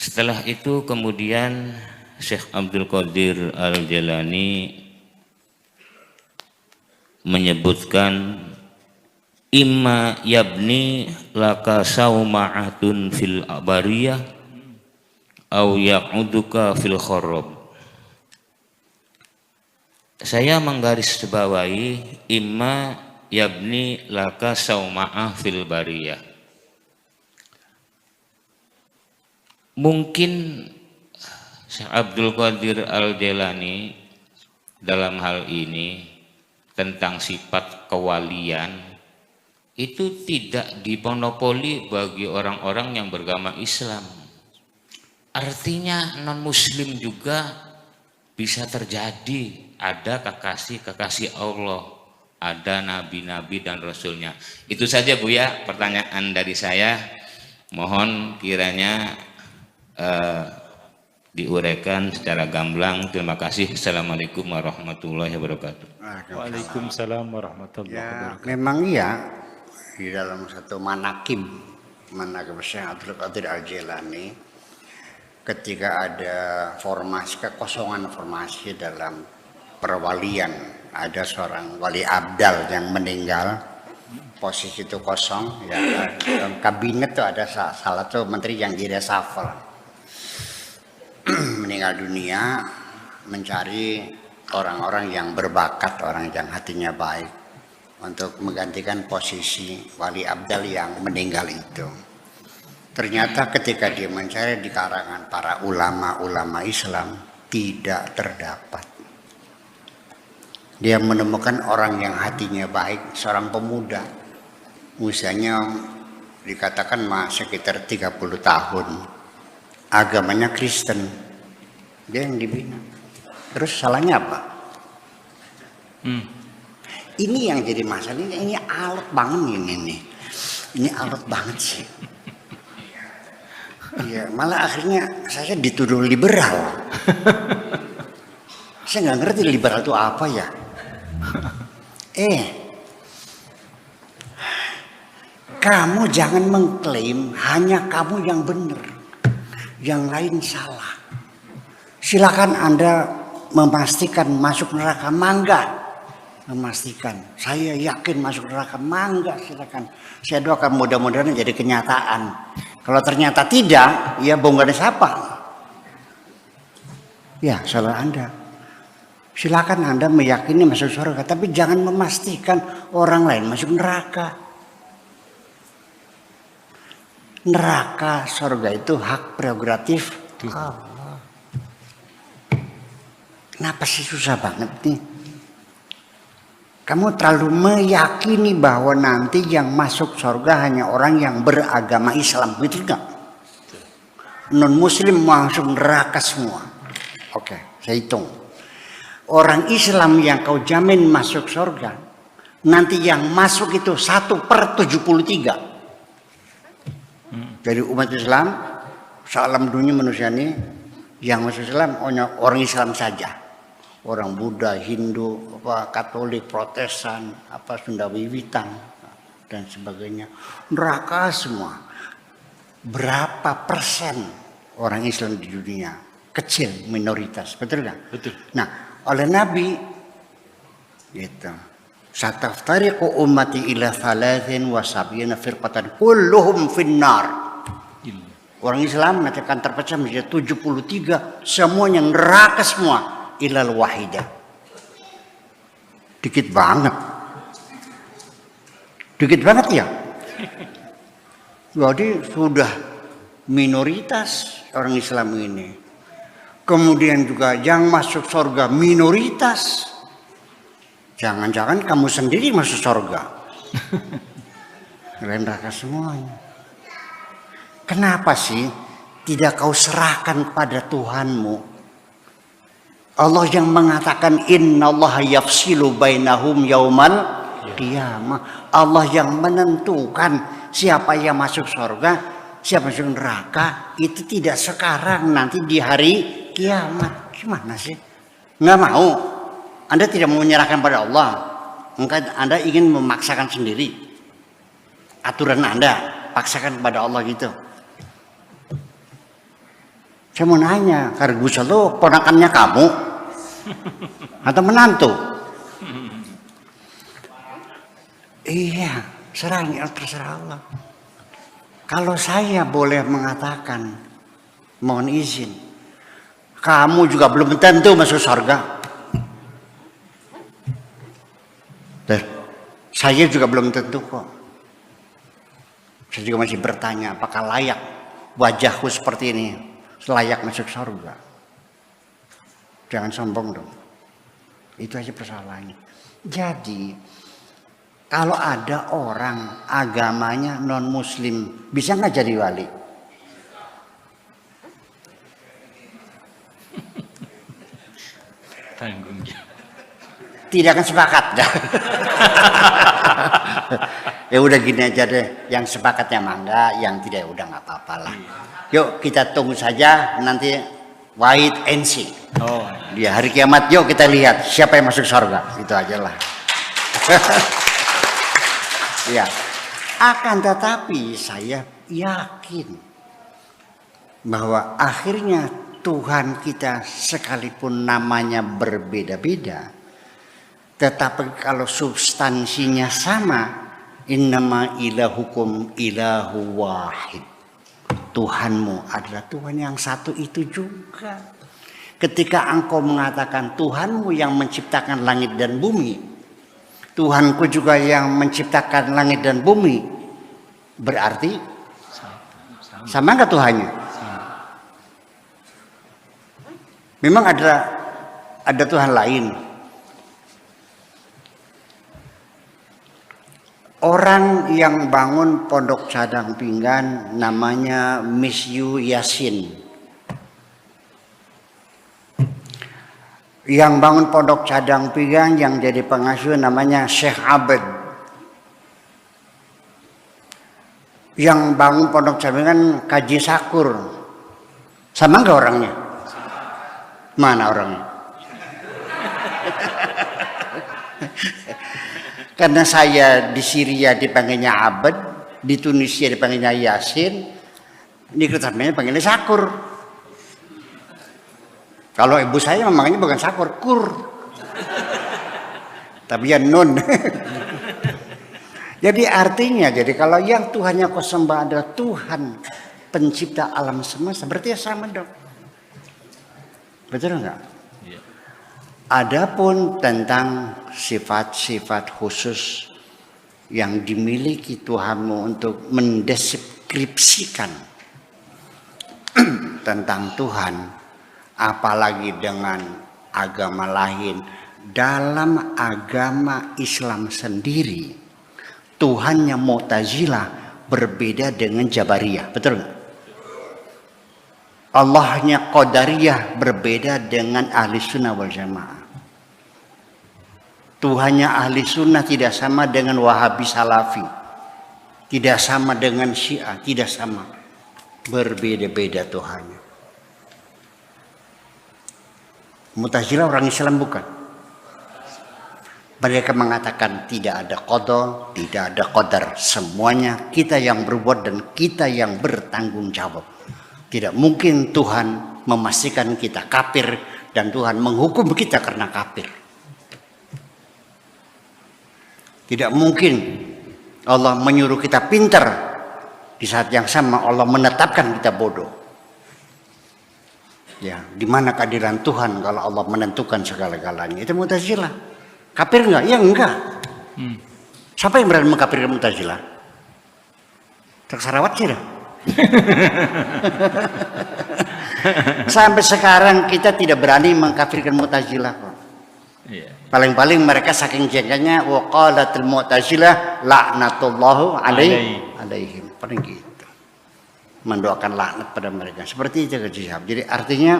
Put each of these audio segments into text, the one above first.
Setelah itu kemudian Syekh Abdul Qadir Al-Jailani menyebutkan imma yabni laka sauma'atun fil abariyah au ya'uduka fil khorob. Saya menggarisbawahi imma yabni laka sauma'ah fil bariyah. Mungkin Syekh Abdul Qadir Al-Jailani dalam hal ini tentang sifat kewalian itu tidak dimonopoli bagi orang-orang yang beragama Islam. Artinya non muslim juga bisa terjadi, ada kekasih-kekasih Allah, ada nabi-nabi dan rasulnya. Itu saja Bu ya pertanyaan dari saya. Mohon kiranya diuraikan secara gamblang. Terima kasih. Assalamualaikum warahmatullahi wabarakatuh. Waalaikumsalam warahmatullahi wabarakatuh. Memang iya, di dalam satu manakim Syekh Abdul Qadir Al-Jailani, ketika ada kekosongan formasi dalam perwalian, ada seorang wali abdal yang meninggal, posisi itu kosong, ya dalam kabinet tuh ada salah satu menteri yang direshuffle. Meninggal dunia, mencari orang-orang yang berbakat, orang yang hatinya baik untuk menggantikan posisi wali abdal yang meninggal itu. Ternyata ketika dia mencari di kalangan para ulama-ulama Islam, tidak terdapat. Dia menemukan orang yang hatinya baik, seorang pemuda, usianya dikatakan sekitar 30 tahun, agamanya Kristen, dia yang dibina. Terus salahnya apa? Ini yang jadi masalah, ini alot banget ini alot banget sih. Iya, malah akhirnya saya dituduh liberal. Saya nggak ngerti liberal itu apa ya. Kamu jangan mengklaim hanya kamu yang benar, yang lain salah. Silakan Anda memastikan masuk neraka, mangga. Memastikan, saya yakin masuk neraka, mangga, silakan. Saya doakan mudah-mudahan jadi kenyataan. Kalau ternyata tidak, ya bongkar siapa? Ya salah Anda. Silakan Anda meyakini masuk surga, tapi jangan memastikan orang lain masuk neraka. Neraka, surga itu hak prerogatif Allah. Kenapa sih susah banget nih? Kamu terlalu meyakini bahwa nanti yang masuk surga hanya orang yang beragama Islam, gitu enggak? Non muslim masuk neraka semua. Oke, saya hitung. Orang Islam yang kau jamin masuk surga, nanti yang masuk itu 1/73. Jadi umat Islam, sealam dunia manusia ini, yang masuk Islam hanya orang Islam saja. Orang Buddha, Hindu, Katolik, Protestan, Sunda Wiwitan dan sebagainya, neraka semua. Berapa persen orang Islam di dunia? Kecil, minoritas, betul nggak? Betul. Nah, oleh Nabi, gitu. Sataftariqu ummati ila 73 firqatan kulluhum finnar. Orang Islam nanti akan terpecah menjadi 73, semuanya neraka semua. Ilal wahidah. Dikit banget ya. Jadi sudah minoritas orang Islam ini. Kemudian juga yang masuk surga minoritas. Jangan-jangan kamu sendiri masuk surga. Neraka semuanya. Kenapa sih tidak kau serahkan pada Tuhanmu? Allah yang mengatakan innallaha yafsilu bainahum yaumal qiyamah. Allah yang menentukan siapa yang masuk surga, siapa masuk neraka, itu tidak sekarang, nanti di hari kiamat. Gimana sih? Nggak mau. Anda tidak mau menyerahkan pada Allah. Anda ingin memaksakan sendiri. Aturan Anda paksakan kepada Allah gitu. Saya mau nanya, karena Gus itu ponakannya kamu atau menantu? Iya, terserah Allah. Kalau saya boleh mengatakan, mohon izin, kamu juga belum tentu masuk surga. Dan saya juga belum tentu kok. Saya juga masih bertanya, apakah layak wajahku seperti ini layak masuk surga? Jangan sombong dong. Itu aja persoalannya. Jadi kalau ada orang agamanya non muslim, bisa nggak jadi wali? Tanggung jawab. Tidak akan sepakat. Ya udah gini aja deh, yang sepakatnya mangga, yang tidak ya udah nggak apa-apa lah. Yuk kita tunggu saja nanti wait and see. Oh, Di hari kiamat yuk kita lihat siapa yang masuk surga. Itu aja lah. Ya. Akan tetapi saya yakin bahwa akhirnya Tuhan kita sekalipun namanya berbeda-beda, tetapi kalau substansinya sama, innama ilahukum ilahu wahid. Tuhanmu adalah Tuhan yang satu itu juga. Ketika engkau mengatakan Tuhanmu yang menciptakan langit dan bumi, Tuhanku juga yang menciptakan langit dan bumi, berarti sama nggak Tuhannya? Memang ada Tuhan lain. Orang yang bangun pondok Cadang Pinggan namanya Misyu Yasin. Yang bangun pondok Cadang Pinggan yang jadi pengasuh namanya Syekh Abed. Yang bangun pondok Cadang Pinggan Kaji Sakur. Sama nggak orangnya? Mana orangnya? Karena saya di Syria dipanggilnya Abed, di Tunisia dipanggilnya Yasin, di Ketamanya dipanggilnya Sakur. Kalau ibu saya memangnya bukan Sakur, Kur. Tapi ya Nun. Jadi artinya, kalau yang Tuhannya kau sembah adalah Tuhan pencipta alam semesta, berarti ya sama dong. Betul enggak? Adapun tentang sifat-sifat khusus yang dimiliki Tuhanmu untuk mendeskripsikan tentang Tuhan, apalagi dengan agama lain, dalam agama Islam sendiri, Tuhannya Mu'tazilah berbeda dengan Jabariyah, betul nggak? Allahnya Qadariyah berbeda dengan Ahli Sunnah wal Jamaah. Tuhannya Ahli Sunnah tidak sama dengan Wahabi Salafi, tidak sama dengan Syiah, tidak sama. Berbeda-beda Tuhannya. Mu'tazilah orang Islam bukan? Mereka mengatakan tidak ada qada, tidak ada qadar. Semuanya kita yang berbuat dan kita yang bertanggung jawab. Tidak mungkin Tuhan memastikan kita kafir dan Tuhan menghukum kita karena kafir. Tidak mungkin Allah menyuruh kita pintar di saat yang sama Allah menetapkan kita bodoh. Ya, di mana keadilan Tuhan kalau Allah menentukan segala-galanya? Itu Mu'tazilah. Kafir enggak? Ya enggak. Siapa yang berani mengkafirkan Mu'tazilah? Tersarawat sih dah. Sampai sekarang kita tidak berani mengkafirkan Mu'tazilah. Paling-paling mereka saking jengkelnya waqalatul Mu'tazilah laknatullahu alaihim. Paling gitu. Mendoakan laknat pada mereka. Seperti itu kejihab. Jadi artinya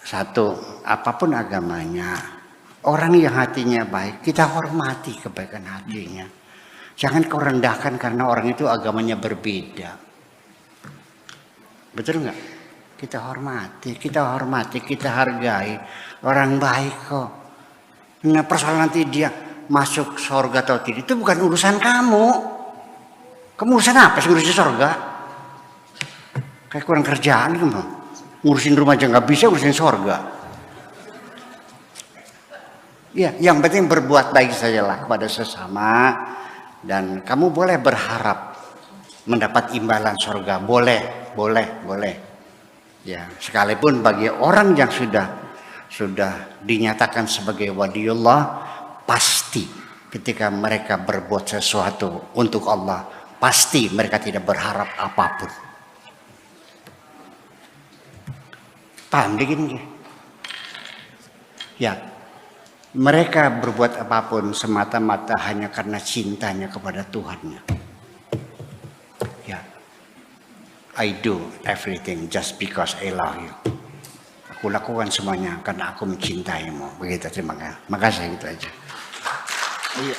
satu, apapun agamanya, orang yang hatinya baik, kita hormati kebaikan hatinya. Jangan kau rendahkan karena orang itu agamanya berbeda. Betul nggak? Kita hormati, kita hargai. Orang baik kok. Nah persoalan nanti dia masuk surga atau tidak, itu bukan urusan kamu. Kamu urusan apa sih urusan surga? Kayak kurang kerjaan gitu, Bang. Ngurusin rumah aja nggak bisa, ngurusin sorga. Ya, yang penting berbuat baik sajalah kepada sesama, dan kamu boleh berharap mendapat imbalan sorga, boleh. Ya, sekalipun bagi orang yang sudah dinyatakan sebagai waliullah, pasti ketika mereka berbuat sesuatu untuk Allah, pasti mereka tidak berharap apapun. Paham begini? Ya, mereka berbuat apapun semata-mata hanya karena cintanya kepada Tuhannya. Ya, I do everything just because I love you. Aku lakukan semuanya karena aku mencintaimu. Begitu, terima kasih. Makasih, gitu aja. Iya.